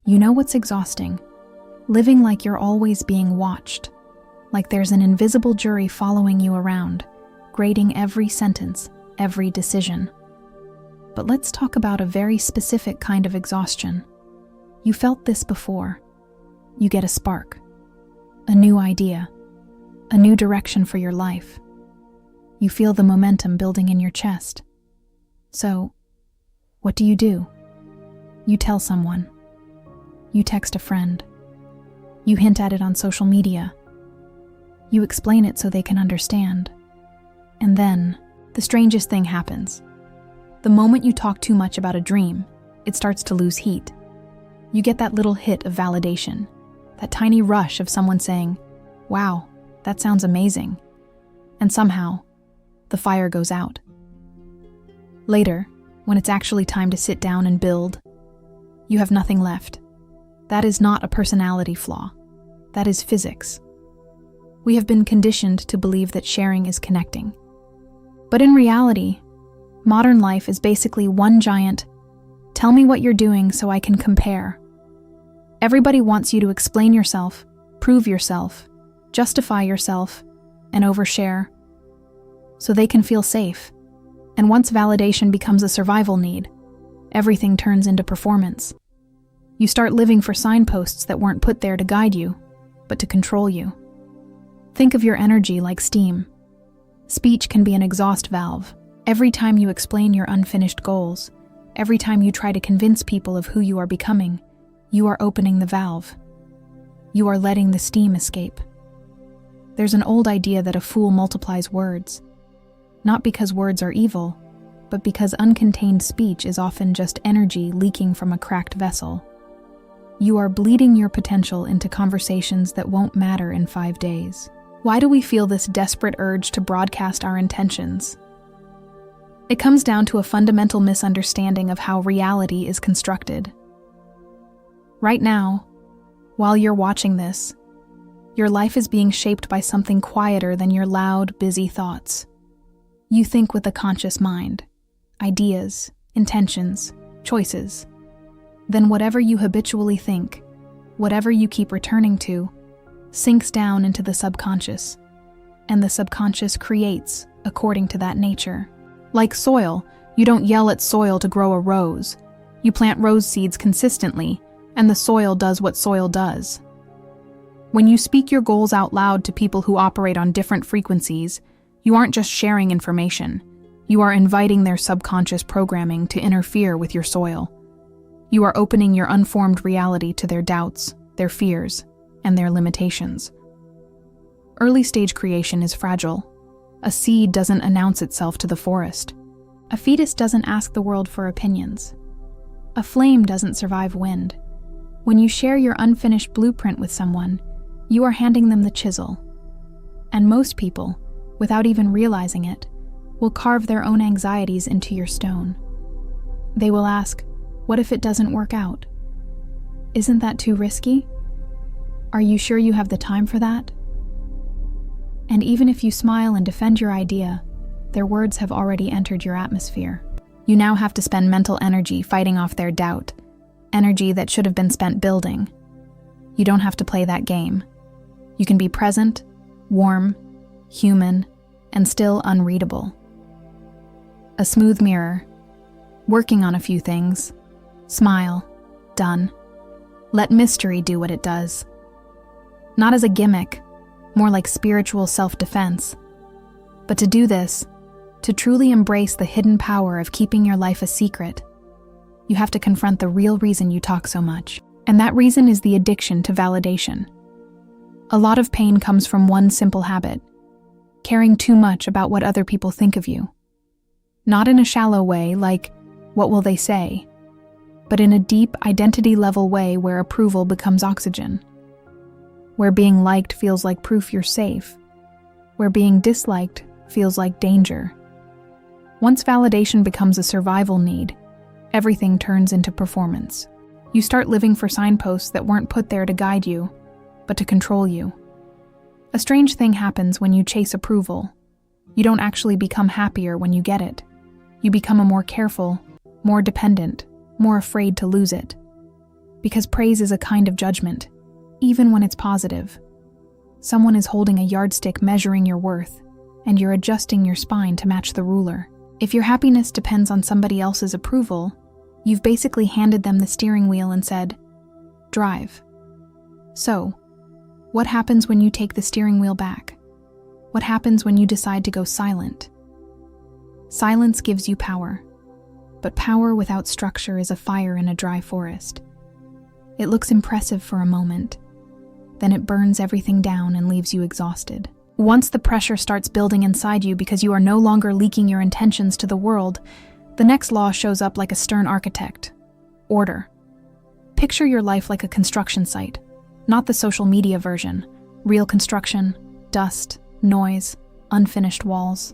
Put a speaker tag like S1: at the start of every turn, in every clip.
S1: You know what's exhausting? Living like you're always being watched, like there's an invisible jury following you around, grading every sentence, every decision. But let's talk about a very specific kind of exhaustion. You felt this before. You get a spark, a new idea, a new direction for your life. You feel the momentum building in your chest. So, what do? You tell someone. You text a friend. You hint at it on social media. You explain it so they can understand. And then, the strangest thing happens. The moment you talk too much about a dream, it starts to lose heat. You get that little hit of validation, that tiny rush of someone saying, "Wow, that sounds amazing." And somehow, the fire goes out. Later, when it's actually time to sit down and build, you have nothing left. That is not a personality flaw. That is physics. We have been conditioned to believe that sharing is connecting. But in reality, modern life is basically one giant, "Tell me what you're doing so I can compare." Everybody wants you to explain yourself, prove yourself, justify yourself, and overshare, so they can feel safe. And once validation becomes a survival need, everything turns into performance. You start living for signposts that weren't put there to guide you, but to control you. Think of your energy like steam. Speech can be an exhaust valve. Every time you explain your unfinished goals, every time you try to convince people of who you are becoming, you are opening the valve. You are letting the steam escape. There's an old idea that a fool multiplies words, not because words are evil, but because uncontained speech is often just energy leaking from a cracked vessel. You are bleeding your potential into conversations that won't matter in 5 days. Why do we feel this desperate urge to broadcast our intentions? It comes down to a fundamental misunderstanding of how reality is constructed. Right now, while you're watching this, your life is being shaped by something quieter than your loud, busy thoughts. You think with a conscious mind, ideas, intentions, choices. Then whatever you habitually think, whatever you keep returning to, sinks down into the subconscious, and the subconscious creates according to that nature. Like soil, you don't yell at soil to grow a rose. You plant rose seeds consistently, and the soil does what soil does. When you speak your goals out loud to people who operate on different frequencies, you aren't just sharing information. You are inviting their subconscious programming to interfere with your soil. You are opening your unformed reality to their doubts, their fears, and their limitations. Early stage creation is fragile. A seed doesn't announce itself to the forest. A fetus doesn't ask the world for opinions. A flame doesn't survive wind. When you share your unfinished blueprint with someone, you are handing them the chisel. And most people, without even realizing it, will carve their own anxieties into your stone. They will ask, "What if it doesn't work out? Isn't that too risky? Are you sure you have the time for that?" And even if you smile and defend your idea, their words have already entered your atmosphere. You now have to spend mental energy fighting off their doubt, energy that should have been spent building. You don't have to play that game. You can be present, warm, human, and still unreadable. A smooth mirror. Working on a few things. Smile. Done. Let mystery do what it does. Not as a gimmick, more like spiritual self-defense. But to do this, to truly embrace the hidden power of keeping your life a secret, you have to confront the real reason you talk so much. And that reason is the addiction to validation. A lot of pain comes from one simple habit: caring too much about what other people think of you. Not in a shallow way, like, "What will they say?" but in a deep, identity-level way where approval becomes oxygen. Where being liked feels like proof you're safe. Where being disliked feels like danger. Once validation becomes a survival need, everything turns into performance. You start living for signposts that weren't put there to guide you, but to control you. A strange thing happens when you chase approval. You don't actually become happier when you get it. You become a more careful, more dependent, more afraid to lose it. Because praise is a kind of judgment, even when it's positive. Someone is holding a yardstick measuring your worth, and you're adjusting your spine to match the ruler. If your happiness depends on somebody else's approval, you've basically handed them the steering wheel and said, "Drive." So, what happens when you take the steering wheel back? What happens when you decide to go silent? Silence gives you power, but power without structure is a fire in a dry forest. It looks impressive for a moment, then it burns everything down and leaves you exhausted. Once the pressure starts building inside you because you are no longer leaking your intentions to the world, the next law shows up like a stern architect: order. Picture your life like a construction site, not the social media version. Real construction, dust, noise, unfinished walls.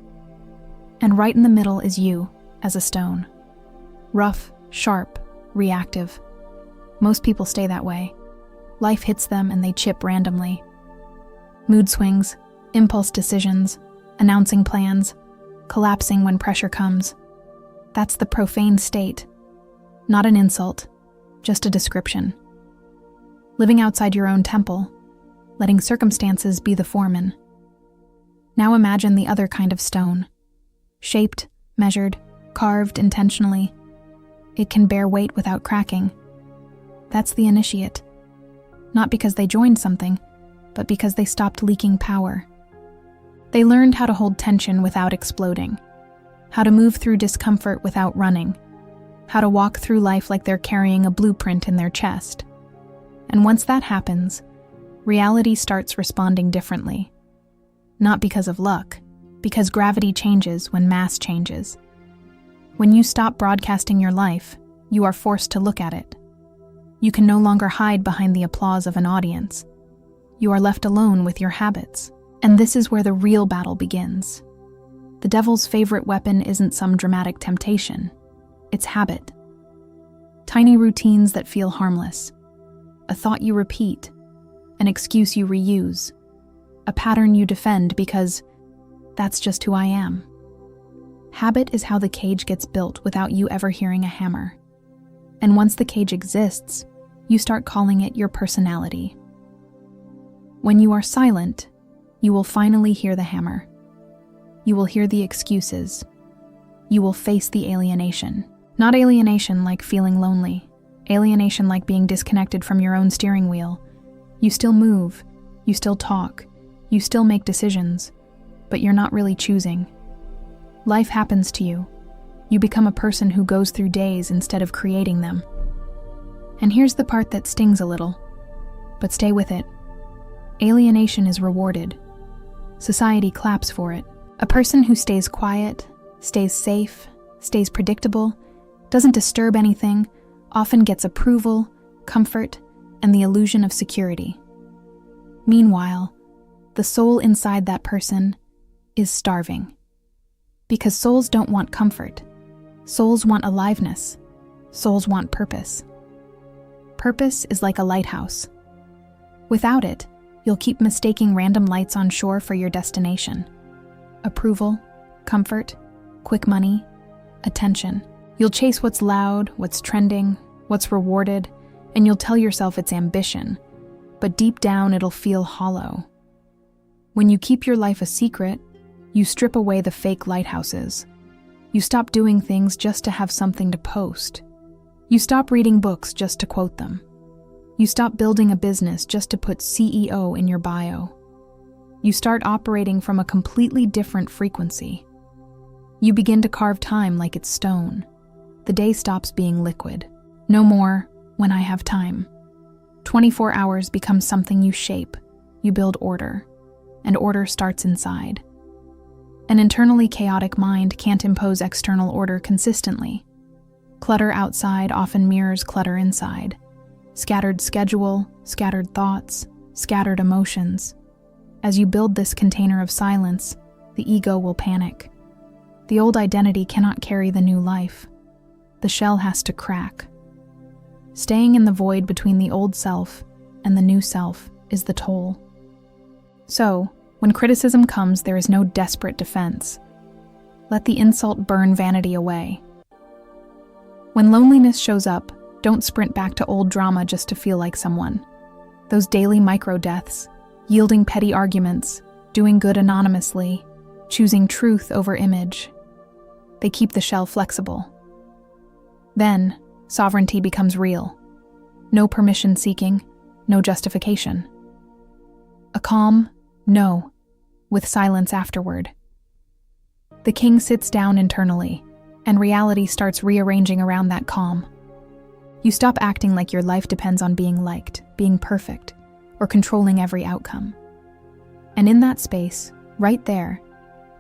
S1: And right in the middle is you, as a stone. Rough, sharp, reactive. Most people stay that way. Life hits them and they chip randomly. Mood swings, impulse decisions, announcing plans, collapsing when pressure comes. That's the profane state. Not an insult, just a description. Living outside your own temple, letting circumstances be the foreman. Now imagine the other kind of stone. Shaped, measured, carved intentionally. It can bear weight without cracking. That's the initiate. Not because they joined something, but because they stopped leaking power. They learned how to hold tension without exploding, how to move through discomfort without running, how to walk through life like they're carrying a blueprint in their chest. And once that happens, reality starts responding differently. Not because of luck, because gravity changes when mass changes. When you stop broadcasting your life, you are forced to look at it. You can no longer hide behind the applause of an audience. You are left alone with your habits. And this is where the real battle begins. The devil's favorite weapon isn't some dramatic temptation. It's habit. Tiny routines that feel harmless. A thought you repeat. An excuse you reuse. A pattern you defend because that's just who I am. Habit is how the cage gets built without you ever hearing a hammer. And once the cage exists, you start calling it your personality. When you are silent, you will finally hear the hammer. You will hear the excuses. You will face the alienation. Not alienation like feeling lonely. Alienation like being disconnected from your own steering wheel. You still move. You still talk. You still make decisions. But you're not really choosing. Life happens to you. You become a person who goes through days instead of creating them. And here's the part that stings a little. But stay with it. Alienation is rewarded. Society claps for it. A person who stays quiet, stays safe, stays predictable, doesn't disturb anything, often gets approval, comfort, and the illusion of security. Meanwhile, the soul inside that person is starving. Because souls don't want comfort. Souls want aliveness. Souls want purpose. Purpose is like a lighthouse. Without it, you'll keep mistaking random lights on shore for your destination. Approval, comfort, quick money, attention. You'll chase what's loud, what's trending, what's rewarded, and you'll tell yourself it's ambition. But deep down, it'll feel hollow. When you keep your life a secret, you strip away the fake lighthouses. You stop doing things just to have something to post. You stop reading books just to quote them. You stop building a business just to put CEO in your bio. You start operating from a completely different frequency. You begin to carve time like it's stone. The day stops being liquid. No more, when I have time. 24 hours becomes something you shape. You build order. And order starts inside. An internally chaotic mind can't impose external order consistently. Clutter outside often mirrors clutter inside. Scattered schedule, scattered thoughts, scattered emotions. As you build this container of silence, the ego will panic. The old identity cannot carry the new life. The shell has to crack. Staying in the void between the old self and the new self is the toll. So, when criticism comes, there is no desperate defense. Let the insult burn vanity away. When loneliness shows up, Don't sprint back to old drama just to feel like someone. Those daily micro-deaths, yielding petty arguments, doing good anonymously, choosing truth over image. They keep the shell flexible. Then, sovereignty becomes real. No permission seeking, no justification. A calm no, with silence afterward. The king sits down internally, and reality starts rearranging around that calm. You stop acting like your life depends on being liked, being perfect, or controlling every outcome. And in that space, right there,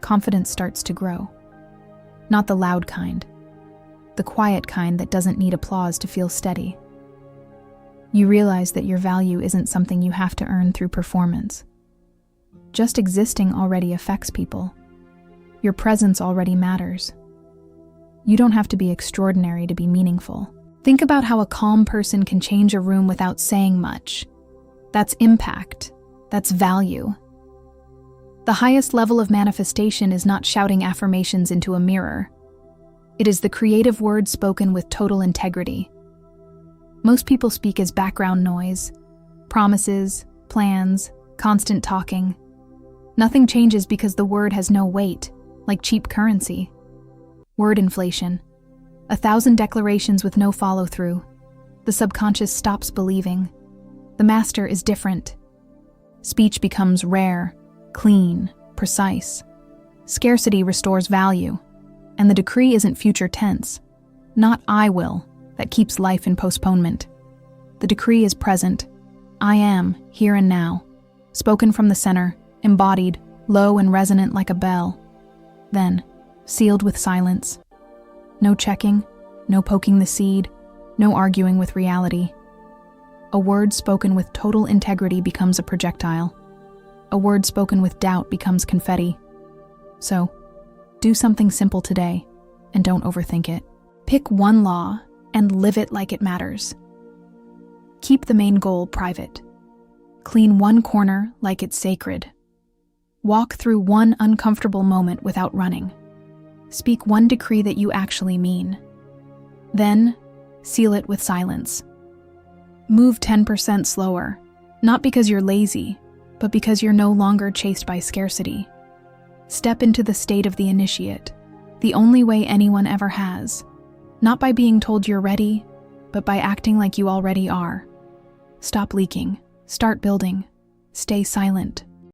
S1: confidence starts to grow. Not the loud kind, the quiet kind that doesn't need applause to feel steady. You realize that your value isn't something you have to earn through performance. Just existing already affects people. Your presence already matters. You don't have to be extraordinary to be meaningful. Think about how a calm person can change a room without saying much. That's impact. That's value. The highest level of manifestation is not shouting affirmations into a mirror. It is the creative word spoken with total integrity. Most people speak as background noise, promises, plans, constant talking. Nothing changes because the word has no weight, like cheap currency. Word inflation. 1,000 declarations with no follow-through. The subconscious stops believing. The master is different. Speech becomes rare, clean, precise. Scarcity restores value. And the decree isn't future tense. Not I will, that keeps life in postponement. The decree is present. I am, here and now. Spoken from the center, embodied, low and resonant like a bell. Then, sealed with silence. No checking, no poking the seed, no arguing with reality. A word spoken with total integrity becomes a projectile. A word spoken with doubt becomes confetti. So, do something simple today, and don't overthink it. Pick one law and live it like it matters. Keep the main goal private. Clean one corner like it's sacred. Walk through one uncomfortable moment without running. Speak one decree that you actually mean. Then, seal it with silence. Move 10% slower, not because you're lazy, but because you're no longer chased by scarcity. Step into the state of the initiate, the only way anyone ever has. Not by being told you're ready, but by acting like you already are. Stop leaking, start building, stay silent.